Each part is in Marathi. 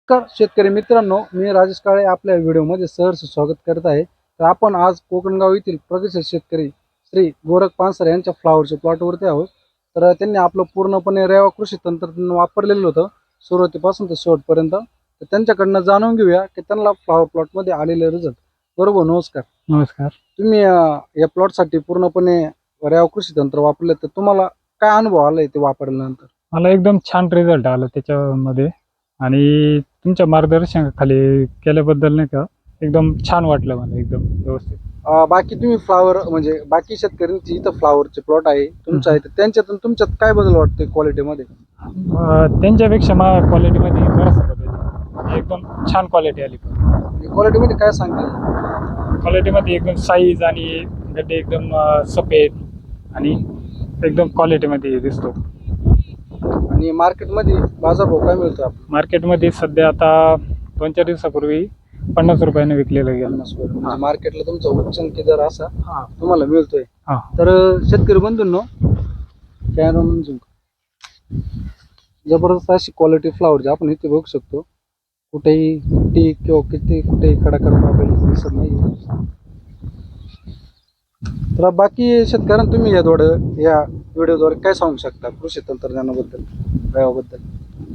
नमस्कार शेतकरी मित्रांनो, मी राजेश काळे आपल्या व्हिडिओमध्ये सहर्ष स्वागत करत आहे. तर आपण आज कोकणगाव येथील प्रगतशील शेतकरी श्री गोरख पानसर यांच्या फ्लावरच्या प्लॉटवरती आहोत. तर त्यांनी आपलं पूर्णपणे रेवा कृषी तंत्रज्ञान वापरलेलं होतं सुरुवातीपासून तर शेवटपर्यंत. तर त्यांच्याकडनं जाणून घेऊया की त्यांना फ्लावर प्लॉटमध्ये आलेले रिझल्ट. बरोबर, नमस्कार. नमस्कार. तुम्ही या प्लॉटसाठी पूर्णपणे रेवा कृषी तंत्र वापरले, तर तुम्हाला काय अनुभव आलाय ते वापरल्यानंतर? मला एकदम छान रिझल्ट आला त्याच्यामध्ये आणि तुमच्या मार्गदर्शनाखाली केल्याबद्दल नाही का एकदम छान वाटलं मला, एकदम व्यवस्थित. बाकी तुम्ही फ्लावर म्हणजे बाकी शेतकऱ्यांची इथं फ्लावरचे प्लॉट आहे तुमचं आहे, तर त्यांच्यातून तुमच्यात काय बदल वाटतोय क्वालिटीमध्ये? त्यांच्यापेक्षा मला क्वालिटीमध्ये बराचसा बदल आहे. एकदम छान क्वालिटी आली. क्वालिटीमध्ये काय सांगता? क्वालिटीमध्ये एकदम साईज आणि गड्डे एकदम सफेद आणि एकदम क्वालिटीमध्ये दिसतो. आणि मार्केटमध्ये बाजारभाव काय मिळतो आपल्याला? मार्केटमध्ये सध्या आता 2-4 दिवसापूर्वी 50 रुपयाने विकलेलं गेलं. म्हणजे मार्केटला तुमचा उच्चांकी दर असा हां तुम्हाला मिळतोय. हां. तर शेतकरी बंधूंनो, जबरदस्त अशी क्वालिटी फ्लावरची आपण इथे बघू शकतो. कुठेही टी किंवा कुठेही कडाकडा आपल्याला दिसत नाही. तर बाकी शेतकऱ्यांना तुम्ही या व्हिडिओद्वारे काय सांगू शकता कृषी तंत्रज्ञानाबद्दल, रेवाबद्दल?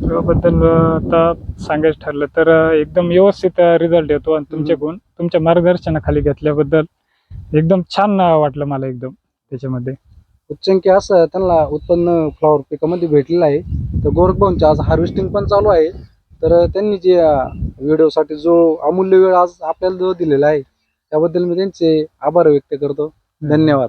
त्याबद्दल आता सांगायचं ठरलं तर एकदम व्यवस्थित रिझल्ट येतो आणि तुमच्याकडून तुमच्या मार्गदर्शनाखाली घेतल्याबद्दल एकदम छान वाटलं मला एकदम त्याच्यामध्ये. उच्चांकी असं त्यांना उत्पन्न फ्लॉवर पिकामध्ये भेटलेलं आहे. तर गोरखभाऊंची आज हार्वेस्टिंग पण चालू आहे. तर त्यांनी जे व्हिडिओसाठी जो अमूल्य वेळ आज आपल्याला जो दिलेला आहे त्याबद्दल मी त्यांचे आभार व्यक्त करतो. धन्यवाद.